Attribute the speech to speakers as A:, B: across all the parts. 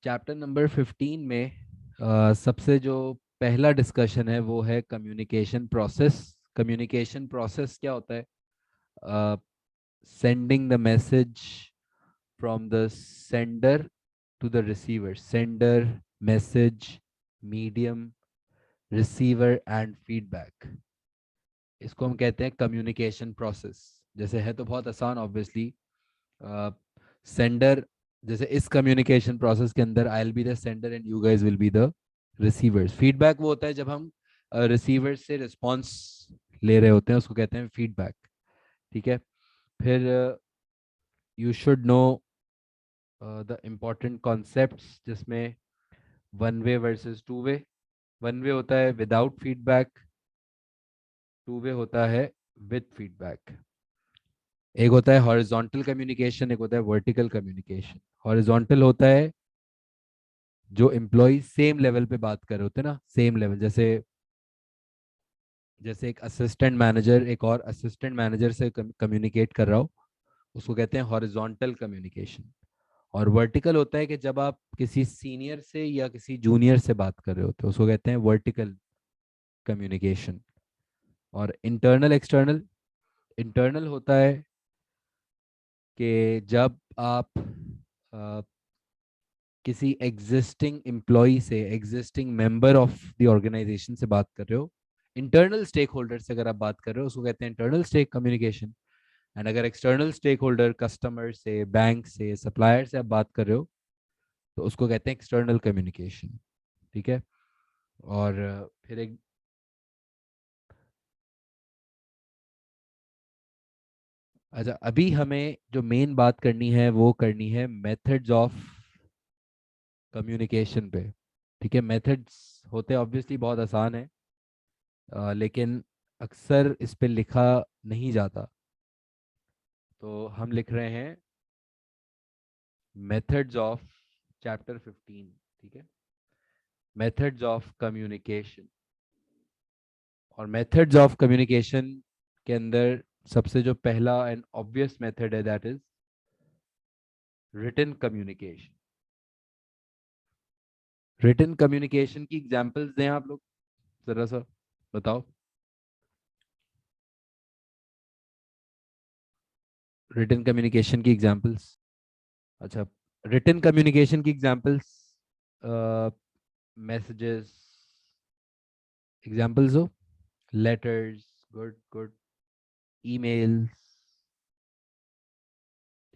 A: Chapter number 15 में सबसे जो पहला डिस्कशन है वो है कम्युनिकेशन प्रोसेस। कम्युनिकेशन प्रोसेस क्या होता है? Sending the message from the sender to the receiver. Sender, message, medium, receiver and feedback, इसको हम कहते हैं कम्युनिकेशन प्रोसेस। जैसे है तो बहुत आसान ऑब्वियसली। सेंडर, जैसे इस कम्युनिकेशन प्रोसेस के अंदर I will be the sender and you guys will be the receivers. Feedback वो होता है जब हम रिसीवर से रिस्पॉन्स ले रहे होते हैं, उसको कहते हैं फीडबैक। ठीक है। फिर you should know the important concepts, जिसमें one way versus two way. One way होता है विदाउट फीडबैक, टू वे होता है विद फीडबैक। एक होता है हॉरिजॉन्टल कम्युनिकेशन, एक होता है वर्टिकल कम्युनिकेशन। हॉरिजॉन्टल होता है जो एम्प्लॉय सेम लेवल पे बात कर रहे होते हैं ना, सेम लेवल। जैसे जैसे एक असिस्टेंट मैनेजर एक और असिस्टेंट मैनेजर से कम्युनिकेट कर रहा हो, उसको कहते हैं हॉरिजॉन्टल कम्युनिकेशन। और वर्टिकल होता है कि जब आप किसी सीनियर से या किसी जूनियर से बात कर रहे होते हो, उसको कहते हैं वर्टिकल कम्युनिकेशन। और इंटरनल एक्सटर्नल, इंटरनल होता है कि जब आप किसी एग्जिस्टिंग एम्प्लॉय से, existing member of the organisation से बात कर रहे हो। इंटरनल स्टेक होल्डर से अगर आप बात कर रहे हो, उसको कहते हैं इंटरनल स्टेक कम्युनिकेशन। एंड अगर एक्सटर्नल स्टेक होल्डर, कस्टमर से, बैंक से, सप्लायर से आप बात कर रहे हो, तो उसको कहते हैं एक्सटर्नल कम्युनिकेशन। ठीक है। और फिर एक, अच्छा, अभी हमें जो मेन बात करनी है वो करनी है मेथड्स ऑफ कम्युनिकेशन पे। ठीक है। मेथड्स होते ऑब्वियसली बहुत आसान है, लेकिन अक्सर इस पे लिखा नहीं जाता, तो हम लिख रहे हैं मेथड्स ऑफ चैप्टर 15। ठीक है। Methods of communication. और मेथड्स ऑफ कम्युनिकेशन के अंदर सबसे जो पहला एंड ऑब्वियस मेथड है, that is written communication. Written communication की एग्जांपल्स दें आप लोग, जरा सा बताओ। रिटन कम्युनिकेशन की एग्जांपल्स। अच्छा, रिटन कम्युनिकेशन की एग्जांपल्स, मैसेजेस, एग्जांपल्स हो। Letters, good good. ईमेल्स,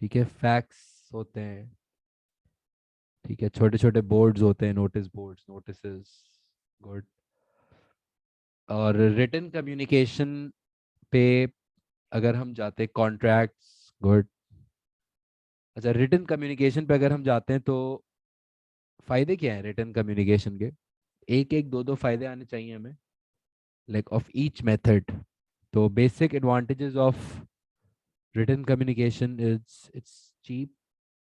A: ठीक है। फैक्स होते हैं, ठीक है। छोटे छोटे बोर्ड्स होते हैं, नोटिस बोर्ड्स, नोटिसेस, गुड। और रिटन कम्युनिकेशन पे अगर हम जाते, कॉन्ट्रैक्ट्स, गुड। अच्छा, रिटन कम्युनिकेशन पे अगर हम जाते हैं तो फायदे क्या हैं रिटन कम्युनिकेशन के? एक एक दो दो फायदे आने चाहिए हमें, लाइक ऑफ ईच मेथड। तो basic advantages of written communication is it's cheap.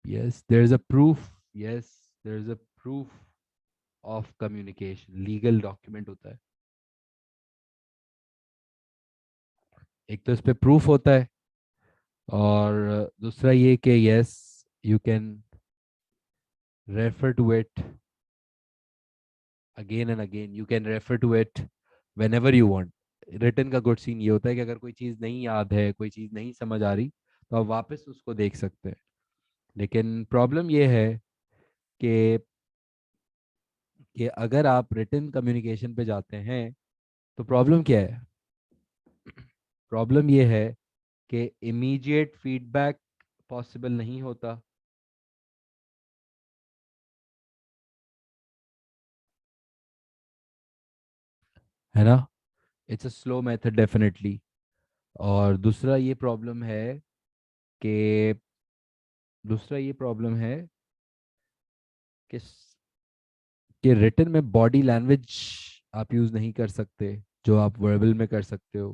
A: Yes, there's a proof. Yes, there's a proof of communication, legal document होता है। एक तो इस पे प्रूफ होता है, और दूसरा ये कि yes, you can refer to it again and again, you can refer to it whenever you want. Return का गुड सीन ये होता है कि अगर कोई चीज़ नहीं याद है, कोई चीज़ नहीं समझ आ रही, तो आप वापस उसको देख सकते हैं। लेकिन प्रॉब्लम ये है कि अगर आप रिटन कम्युनिकेशन पे जाते हैं, तो प्रॉब्लम क्या है? प्रॉब्लम ये है कि इमीडिएट फीडबैक पॉसिबल नहीं होता, है ना। It's a slow method definitely. और कि दूसरा ये प्रॉब्लम है कि रिटन में बॉडी लैंग्वेज आप यूज नहीं कर सकते जो आप वर्बल में कर सकते हो,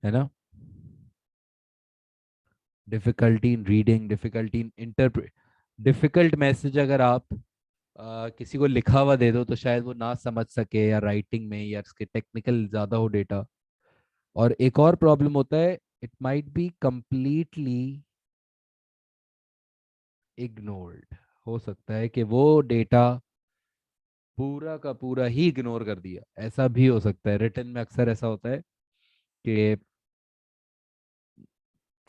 A: है ना। Difficulty in reading, difficulty in interpret, difficult message अगर आप किसी को लिखा हुआ दे दो तो शायद वो ना समझ सके, या राइटिंग में, या इसके टेक्निकल ज़्यादा हो डेटा। और एक और प्रॉब्लम होता है it might be completely ignored. हो सकता है कि वो डेटा पूरा का पूरा ही इग्नोर कर दिया, ऐसा भी हो सकता है। रिटर्न में अक्सर ऐसा होता है कि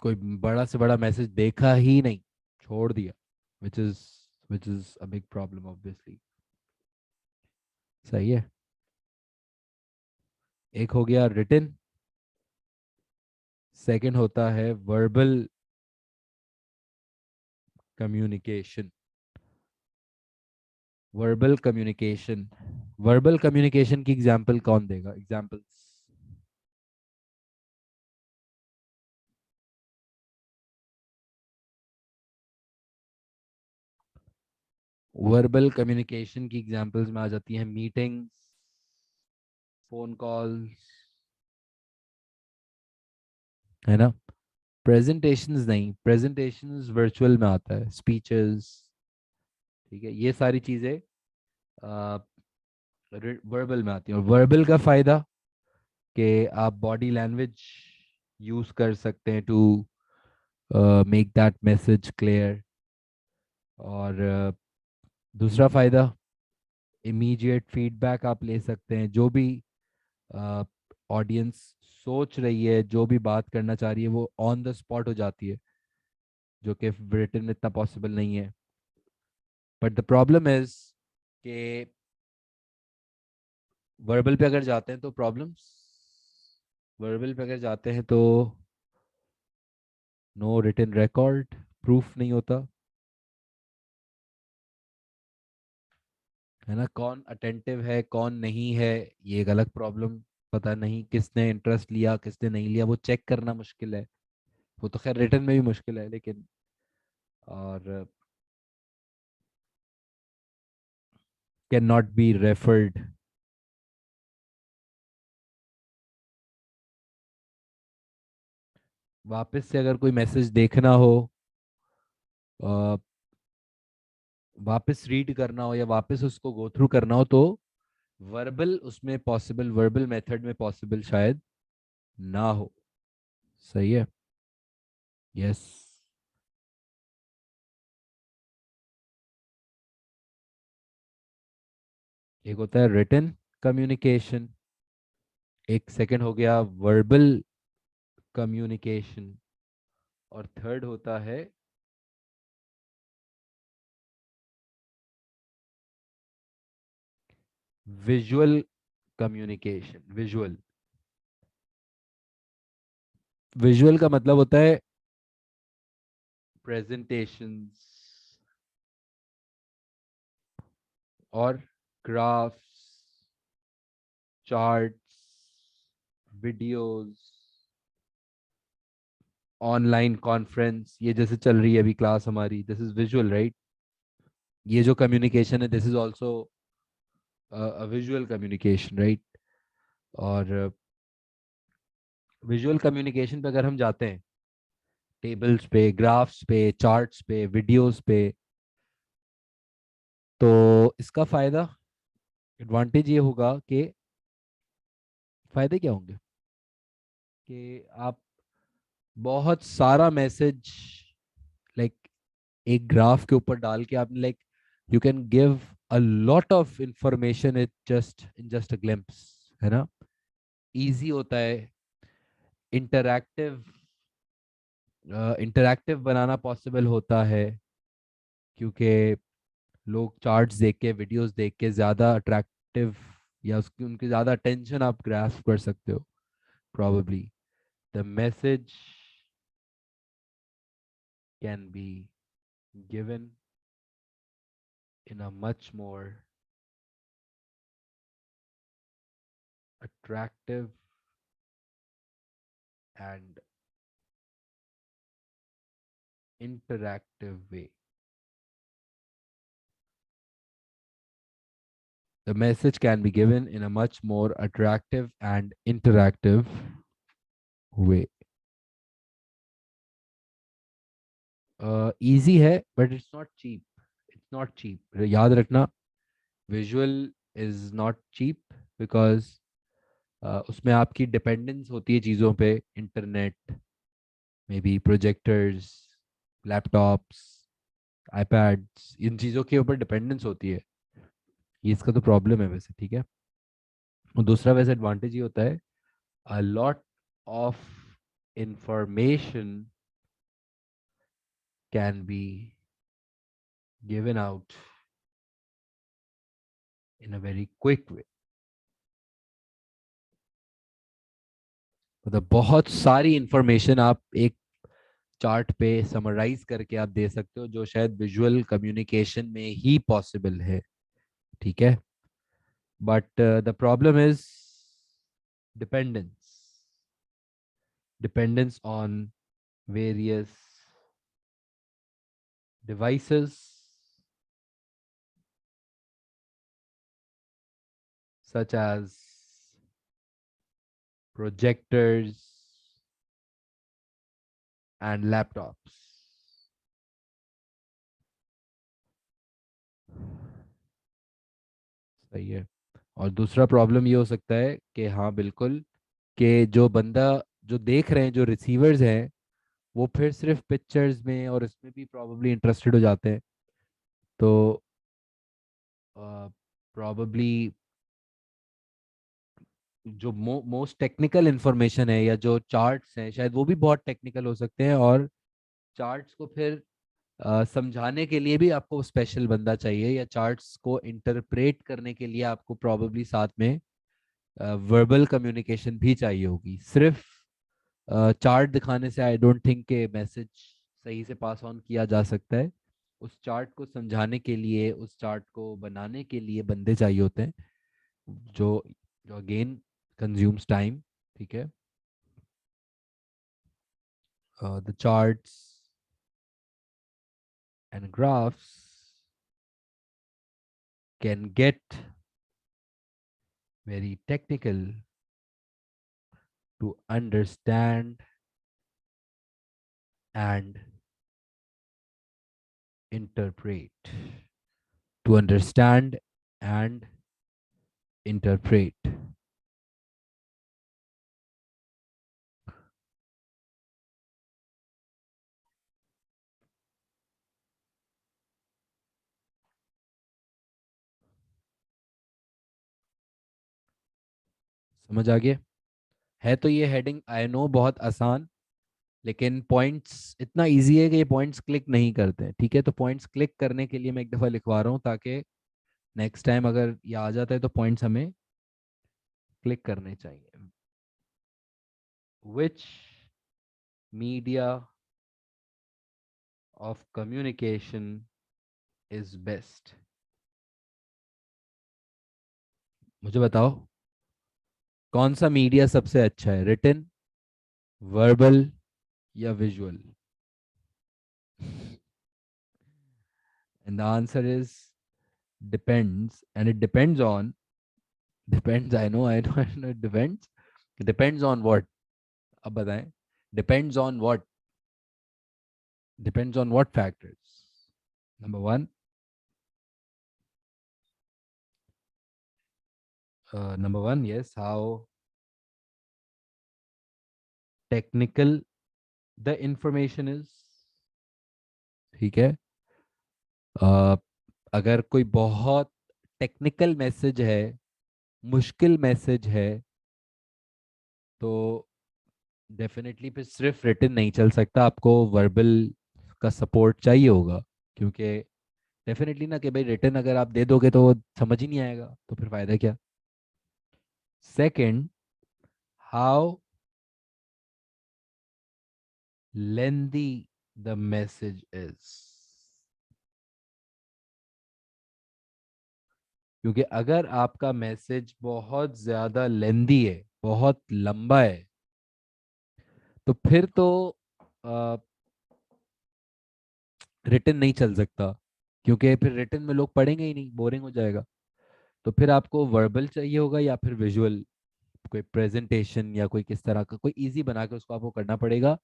A: कोई बड़ा से बड़ा मैसेज देखा ही नहीं, छोड़ दिया, which is which is a big problem obviously. सही है। एक हो गया रिटन, सेकंड होता है verbal communication. Verbal communication, verbal communication की एग्जांपल कौन देगा? एग्जांपल्स। वर्बल कम्युनिकेशन की एग्जांपल्स में आ जाती हैं मीटिंग्स, फोन कॉल्स, है ना। प्रेजेंटेशंस नहीं, प्रेजेंटेशंस वर्चुअल में आता है, स्पीचेस, ठीक है, ये सारी चीजें वर्बल में आती है। और वर्बल का फायदा कि आप बॉडी लैंग्वेज यूज कर सकते हैं to make that message clear. और दूसरा फायदा, इमीडिएट फीडबैक आप ले सकते हैं। जो भी ऑडियंस सोच रही है, जो भी बात करना चाह रही है, वो ऑन द स्पॉट हो जाती है, जो कि रिटन में इतना पॉसिबल नहीं है। बट द प्रॉब्लम इज कि वर्बल पे अगर जाते हैं तो प्रॉब्लम्स, वर्बल पे अगर जाते हैं तो नो रिटन रिकॉर्ड, प्रूफ नहीं होता, है ना। कौन अटेंटिव है कौन नहीं है, ये एक अलग प्रॉब्लम। पता नहीं किसने इंटरेस्ट लिया किसने नहीं लिया, वो चेक करना मुश्किल है। वो तो खैर रिटन में भी मुश्किल है, लेकिन और कैन नॉट बी रेफर्ड। वापस से अगर कोई मैसेज देखना हो, अ, वापस रीड करना हो या वापस उसको गो थ्रू करना हो, तो वर्बल उसमें पॉसिबल, वर्बल मेथड में पॉसिबल शायद ना हो। सही है। यस। एक होता है रिटन कम्युनिकेशन, एक सेकंड हो गया वर्बल कम्युनिकेशन, और थर्ड होता है विजुअल कम्युनिकेशन। विजुअल, विजुअल का मतलब होता है प्रेजेंटेशंस और graphs, charts, videos, online conference, ये जैसे चल रही है अभी क्लास हमारी, दिस इज विजुअल राइट। ये जो कम्युनिकेशन है, this is also visual communication right. और विजुअल कम्युनिकेशन पे अगर हम जाते हैं, टेबल्स पे, ग्राफ्स पे, चार्ट्स पे, वीडियोस पे, तो इसका फायदा, एडवांटेज ये होगा कि, फायदे क्या होंगे कि आप बहुत सारा मैसेज लाइक एक ग्राफ के ऊपर डाल के आपने like you can give a lot of information it just in just a glimpse, है ना। इजी होता है। इंटरैक्टिव, इंटरैक्टिव बनाना पॉसिबल होता है, क्योंकि लोग चार्ट्स देख के, वीडियोस देख के ज़्यादा अट्रैक्टिव, या उसकी उनकी ज़्यादा अटेंशन आप ग्रास्प कर सकते हो। probably the message can be given in a much more attractive and interactive way. The message can be given in a much more attractive and interactive way. Easy है, but it's not cheap. It's not cheap. याद रखना, visual is not cheap because उसमें आपकी dependence होती है चीज़ों पे, internet, may be projectors, laptops, iPads, इन चीज़ों के ऊपर डिपेंडेंस होती है। ये इसका तो प्रॉब्लम है वैसे, ठीक है। और दूसरा वैसे एडवांटेज ये होता है, a lot of information can be given out in a very quick way। मतलब बहुत सारी इंफॉर्मेशन आप एक चार्ट पे समराइज करके आप दे सकते हो, जो शायद विजुअल कम्युनिकेशन में ही पॉसिबल है, ठीक है। But the problem is dependence, dependence on various devices such as projectors and laptops। सही है। और दूसरा प्रॉब्लम ये हो सकता है कि हाँ बिल्कुल, कि जो बंदा, जो देख रहे हैं, जो रिसीवर्स हैं, वो फिर सिर्फ पिक्चर्स में और इसमें भी प्रॉब्ली इंटरेस्टेड हो जाते हैं। तो प्रॉब्ली जो मोस्ट टेक्निकल इंफॉर्मेशन है या जो चार्ट्स हैं, शायद वो भी बहुत टेक्निकल हो सकते हैं, और चार्ट्स को फिर समझाने के लिए भी आपको स्पेशल बंदा चाहिए, या चार्ट्स को इंटरप्रेट करने के लिए आपको प्रॉब्ली साथ में वर्बल कम्युनिकेशन भी चाहिए होगी। सिर्फ चार्ट दिखाने से आई डोंट थिंक के मैसेज सही से पास ऑन किया जा सकता है। उस चार्ट को समझाने के लिए, उस चार्ट को बनाने के लिए बंदे चाहिए होते हैं, जो जो अगेन कंज्यूम्स टाइम, ठीक है। The charts and graphs can get very technical to understand and interpret, to understand and interpret। समझ आ गया? है तो ये हेडिंग आई नो बहुत आसान, लेकिन पॉइंट्स इतना इजी है कि ये पॉइंट्स क्लिक नहीं करते हैं, ठीक है। तो पॉइंट्स क्लिक करने के लिए मैं एक दफ़ा लिखवा रहा हूँ, ताकि नेक्स्ट टाइम अगर ये आ जाता है तो पॉइंट्स हमें क्लिक करने चाहिए। विच media of communication is best? मुझे बताओ, कौन सा मीडिया सबसे अच्छा है, रिटन, वर्बल या visual? And the answer is depends, and it depends on, depends, I know it depends, it depends on what? अब बताएं, depends on what? Depends on what factors? Number one, number one, yes, how technical the information is, ठीक है। uh, अगर कोई बहुत technical message है, मुश्किल message है, तो डेफिनेटली फिर सिर्फ रिटन नहीं चल सकता, आपको वर्बल का सपोर्ट चाहिए होगा। क्योंकि डेफिनेटली ना, कि भाई रिटन अगर आप दे दोगे तो वो समझ ही नहीं आएगा, तो फिर फायदा क्या। Second, how lengthy the message is. क्योंकि अगर आपका मैसेज बहुत ज्यादा लेंदी है, बहुत लंबा है, तो फिर तो रिटन नहीं चल सकता, क्योंकि फिर रिटन में लोग पढ़ेंगे ही नहीं, बोरिंग हो जाएगा। तो फिर आपको वर्बल चाहिए होगा या फिर विजुअल, कोई प्रेजेंटेशन या कोई किस तरह का कोई इजी बना के उसको आपको करना पड़ेगा।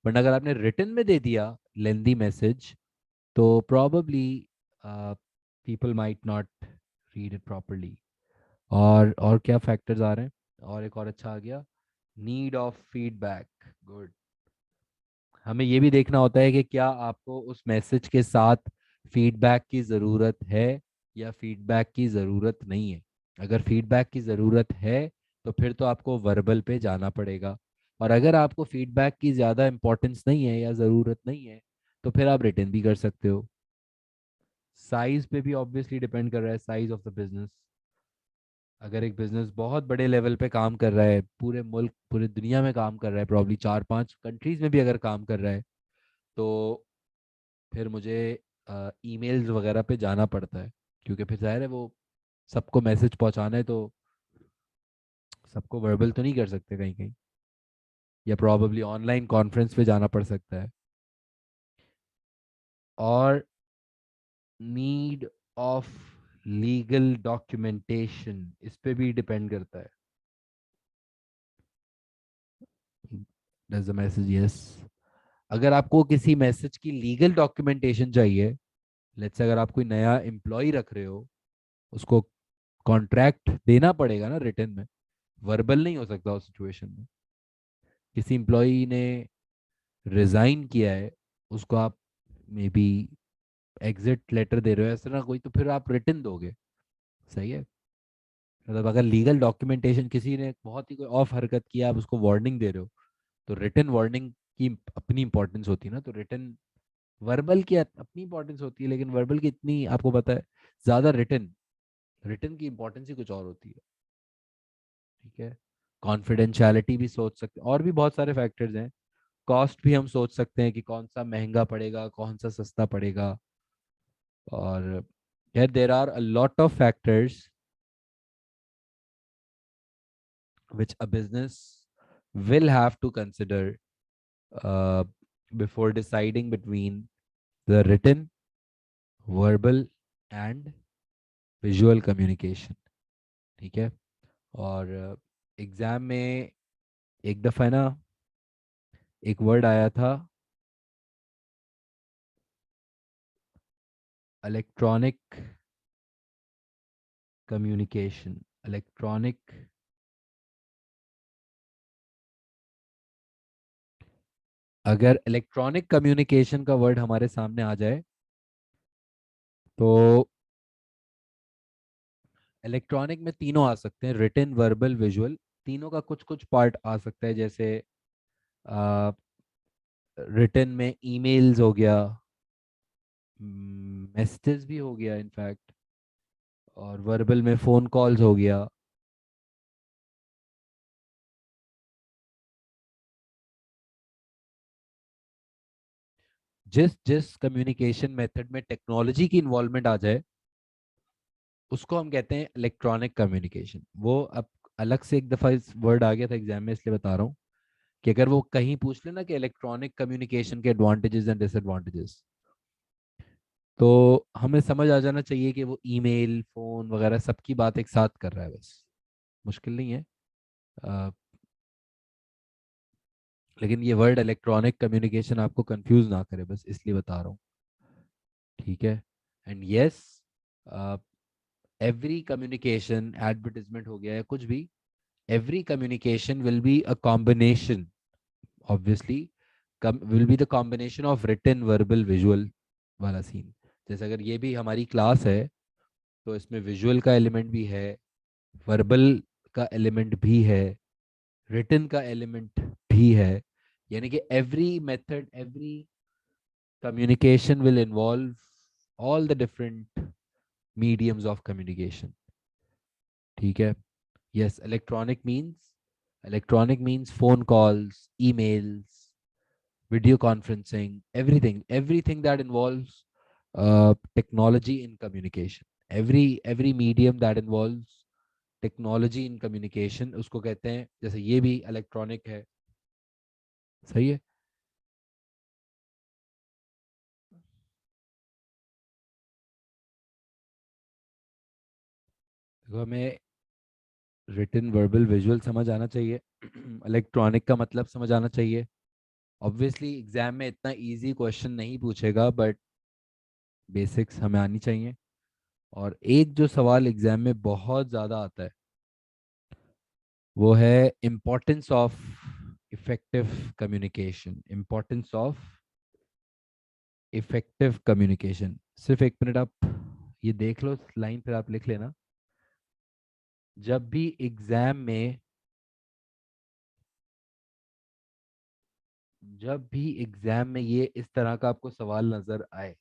A: वरना अगर आपने रिटन में दे दिया लेंदी मैसेज, तो probably people might not read it properly. और क्या फैक्टर्स आ रहे हैं? और एक और अच्छा आ गया, नीड ऑफ फीडबैक, गुड। हमें ये भी देखना होता है कि क्या आपको उस मैसेज के साथ फीडबैक की ज़रूरत है या फीडबैक की ज़रूरत नहीं है। अगर फीडबैक की ज़रूरत है तो फिर तो आपको वर्बल पे जाना पड़ेगा, और अगर आपको फीडबैक की ज़्यादा इम्पोर्टेंस नहीं है या ज़रूरत नहीं है तो फिर आप रिटर्न भी कर सकते हो। साइज पे भी ऑब्वियसली डिपेंड कर रहा है, साइज ऑफ द बिजनेस। अगर एक बिजनेस बहुत बड़े लेवल पे काम कर रहा है, पूरे मुल्क पूरी दुनिया में काम कर रहा है, प्रॉब्ली 4-5 कंट्रीज में भी अगर काम कर रहा है, तो फिर मुझे ईमेल्स वगैरह पे जाना पड़ता है, क्योंकि फिर जाहिर है वो सबको मैसेज पहुंचाना है, तो सबको वर्बल तो नहीं कर सकते कहीं कहीं, या प्रॉब्ली ऑनलाइन कॉन्फ्रेंस पे जाना पड़ सकता है। और नीड ऑफ लीगल डॉक्यूमेंटेशन, इस पे भी डिपेंड करता है। Does the message, yes. अगर आपको किसी मैसेज की लीगल डॉक्यूमेंटेशन चाहिए, लेट्स से अगर आप कोई नया एम्प्लॉय रख रहे हो, उसको कॉन्ट्रैक्ट देना पड़ेगा ना रिटर्न में, वर्बल नहीं हो सकता उस सिचुएशन में। किसी एम्प्लॉय ने रिजाइन किया है, उसको आप मे बी एग्जिट लेटर दे रहे हो ऐसा ना कोई, तो फिर आप रिटर्न दोगे। सही है। मतलब अगर लीगल डॉक्यूमेंटेशन, किसी ने बहुत ही कोई ऑफ हरकत किया, आप उसको वार्निंग दे रहे हो, तो रिटर्न वार्निंग की अपनी इंपॉर्टेंस होती है ना, तो रिटर्न, वर्बल की अपनी इंपॉर्टेंस होती है लेकिन वर्बल की इतनी आपको पता है ज्यादा, रिटर्न रिटर्न की इंपॉर्टेंस ही कुछ और होती है। ठीक है। कॉन्फिडेंशियलिटी भी सोच सकते हैं, और भी बहुत सारे फैक्टर्स हैं। कॉस्ट भी हम सोच सकते हैं कि कौन सा महंगा पड़ेगा, कौन सा सस्ता पड़ेगा। और यार there are a lot of factors which a business will have to consider uh, before deciding between the written, verbal and visual communication। ठीक है। और एग्जाम में एक दफ़ा ना एक वर्ड आया था, इलेक्ट्रॉनिक कम्युनिकेशन। इलेक्ट्रॉनिक, अगर इलेक्ट्रॉनिक कम्युनिकेशन का वर्ड हमारे सामने आ जाए, तो इलेक्ट्रॉनिक में तीनों आ सकते हैं, रिटन, वर्बल, विजुअल। तीनों का कुछ कुछ पार्ट आ सकता है, जैसे रिटन में ईमेल्स हो गया, मैसेजेस भी हो गया इनफैक्ट, और वर्बल में फ़ोन कॉल्स हो गया। जिस जिस कम्युनिकेशन मेथड में टेक्नोलॉजी की इन्वॉल्वमेंट आ जाए, उसको हम कहते हैं इलेक्ट्रॉनिक कम्युनिकेशन। वो अब अलग से एक दफ़ा इस वर्ड आ गया था एग्जाम में, इसलिए बता रहा हूँ कि अगर वो कहीं पूछ लेना कि इलेक्ट्रॉनिक कम्युनिकेशन के एडवांटेजेस एंड डिसएडवांटेजेस, तो हमें समझ आ जाना चाहिए कि वो ईमेल, फ़ोन वगैरह सबकी बात एक साथ कर रहा है बस। मुश्किल नहीं है। अ, लेकिन ये वर्ड इलेक्ट्रॉनिक कम्युनिकेशन आपको कंफ्यूज ना करे, बस इसलिए बता रहा हूँ। ठीक है। And yes, every communication, advertisement हो गया है कुछ भी, every communication will be a combination, obviously will be the combination of written, verbal, visual वाला सीन। जैसे अगर ये भी हमारी क्लास है, तो इसमें विजुअल का एलिमेंट भी है, वर्बल का एलिमेंट भी है, रिटन का एलिमेंट भी है। यानी कि every method, every communication will involve all the different mediums of communication। ठीक है। yes, electronic means phone calls, emails, video conferencing, everything that involves technology in communication, every medium that involves technology in communication, उसको कहते हैं। जैसे ये भी electronic है। सही है। देखो, हमें रिटन, वर्बल, विजुअल समझ आना चाहिए। इलेक्ट्रॉनिक का मतलब समझ आना चाहिए। ऑब्वियसली एग्जाम में इतना इजी क्वेश्चन नहीं पूछेगा, बट बेसिक्स हमें आनी चाहिए। और एक जो सवाल एग्जाम में बहुत ज़्यादा आता है, वो है effective communication, importance of effective communication. सिर्फ एक मिनट आप ये देख लो, लाइन फिर आप लिख लेना। जब भी एग्जाम में ये इस तरह का आपको सवाल नजर आए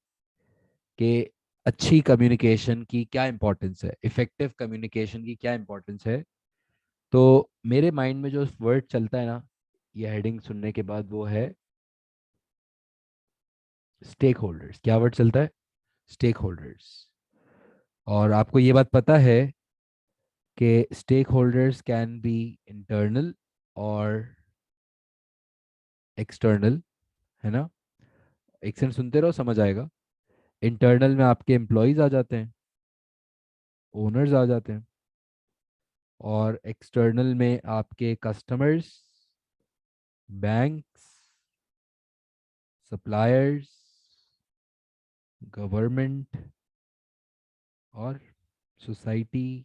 A: कि अच्छी कम्युनिकेशन की क्या इंपॉर्टेंस है, इफेक्टिव कम्युनिकेशन की क्या इंपॉर्टेंस है, तो मेरे माइंड में जो वर्ड चलता है ना ये हेडिंग सुनने के बाद, वो है स्टेक होल्डर्स। क्या वर्ड चलता है? Stakeholders. और आपको ये बात पता है कि stakeholders can be internal और एक्सटर्नल, है ना? एक सेकंड सुनते रहो, समझ आएगा। इंटरनल में आपके एम्प्लॉयज आ जाते हैं, ओनर्स आ जाते हैं, और एक्सटर्नल में आपके कस्टमर्स, बैंक्स, सप्लायर्स, गवर्नमेंट और सोसाइटी,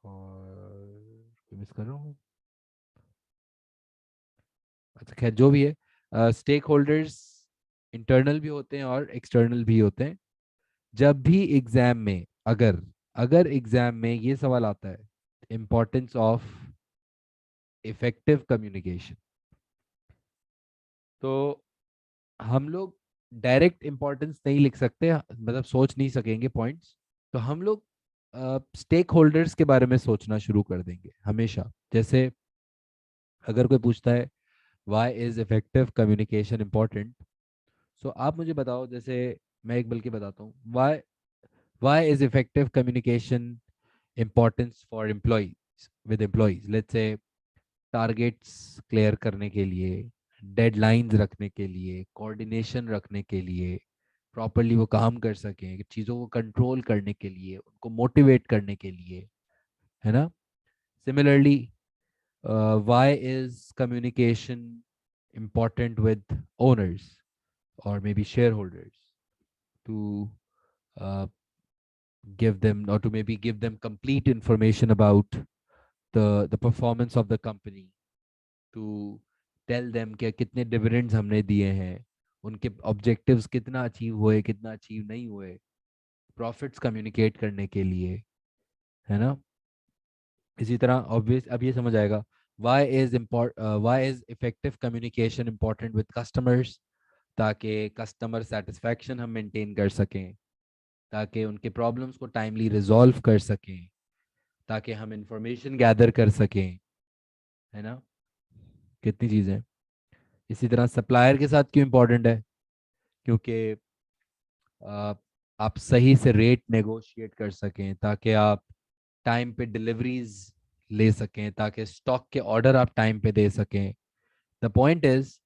A: और मिस कर रहा हूँ। अच्छा खैर जो भी है, स्टेक होल्डर्स इंटरनल भी होते हैं और एक्सटर्नल भी होते हैं। जब भी एग्जाम में अगर अगर एग्जाम में ये सवाल आता है, इम्पोर्टेंस ऑफ इफेक्टिव कम्युनिकेशन, तो हम लोग डायरेक्ट इम्पोर्टेंस नहीं लिख सकते, मतलब सोच नहीं सकेंगे पॉइंट्स। तो हम लोग स्टेक होल्डर्स के बारे में सोचना शुरू कर देंगे हमेशा। जैसे अगर कोई पूछता है why is effective communication important, so आप मुझे बताओ, जैसे मैं एक बल्कि बताता हूँ, why is effective communication importance for employees, with employees, let's say targets clear करने के लिए, डेडलाइंस रखने के लिए, कोऑर्डिनेशन रखने के लिए, प्रॉपरली वो काम कर सकें, चीज़ों को कंट्रोल करने के लिए, उनको मोटिवेट करने के लिए, है ना? Similarly, why is communication important with owners or maybe shareholders to uh, give them, or to maybe give them complete information about the performance of the company, to tell them कि कितने dividends हमने दिए हैं, उनके objectives कितना achieve हुए, कितना achieve नहीं हुए, प्रॉफिट्स कम्युनिकेट करने के लिए, है ना? इसी तरह ऑब्वियस अब ये समझ आएगा, why is effective communication important with customers, ताकि कस्टमर सेटिस्फैक्शन हम मेंटेन कर सकें, ताकि उनके प्रॉब्लम्स को टाइमली रिजॉल्व कर सकें, ताकि हम इंफॉर्मेशन गैदर कर सकें, है ना? कितनी चीज़ें। इसी तरह सप्लायर के साथ क्यों इंपॉर्टेंट है? क्योंकि आ, आप सही से रेट नेगोशिएट कर सकें, ताकि आप टाइम पे डिलीवरीज ले सकें, ताकि स्टॉक के ऑर्डर आप टाइम पे दे सकें। द पॉइंट इज,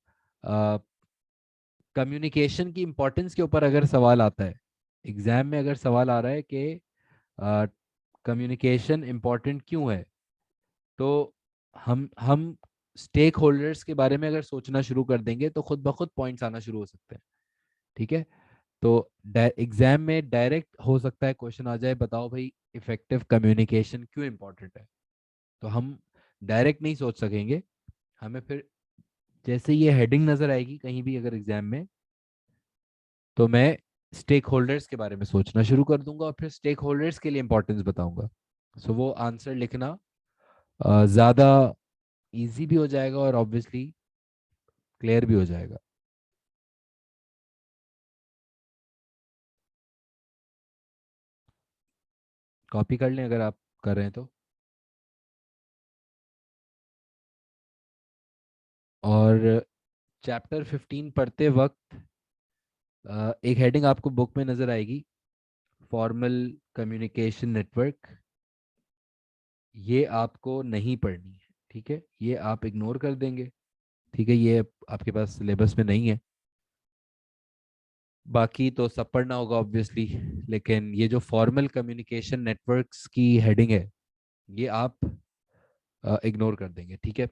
A: कम्युनिकेशन की इंपॉर्टेंस के ऊपर अगर सवाल आता है एग्जाम में, अगर सवाल आ रहा है कि कम्युनिकेशन इंपॉर्टेंट क्यों है, तो हम स्टेक होल्डर्स के बारे में अगर सोचना शुरू कर देंगे तो खुद ब खुद पॉइंट्स आना शुरू हो सकते हैं। ठीक है? तो एग्जाम में डायरेक्ट हो सकता है क्वेश्चन आ जाए, बताओ भाई इफेक्टिव कम्युनिकेशन क्यों इंपॉर्टेंट है, तो हम डायरेक्ट नहीं सोच सकेंगे। हमें फिर जैसे ये हेडिंग नजर आएगी कहीं भी अगर एग्जाम में, तो मैं स्टेक होल्डर्स के बारे में सोचना शुरू कर दूंगा और फिर स्टेक होल्डर्स के लिए इंपॉर्टेंस बताऊंगा। सो वो आंसर लिखना ज़्यादा इजी भी हो जाएगा और ऑब्वियसली क्लियर भी हो जाएगा। कॉपी कर लें अगर आप कर रहे हैं तो। और चैप्टर 15 पढ़ते वक्त एक हेडिंग आपको बुक में नज़र आएगी, फॉर्मल कम्युनिकेशन नेटवर्क। ये आपको नहीं पढ़नी है, ठीक है? ये आप इग्नोर कर देंगे, ठीक है? ये आपके पास सिलेबस में नहीं है। बाकी तो सब पढ़ना होगा ऑब्वियसली, लेकिन ये जो फॉर्मल कम्युनिकेशन नेटवर्क्स की हेडिंग है, ये आप इग्नोर कर देंगे, ठीक है?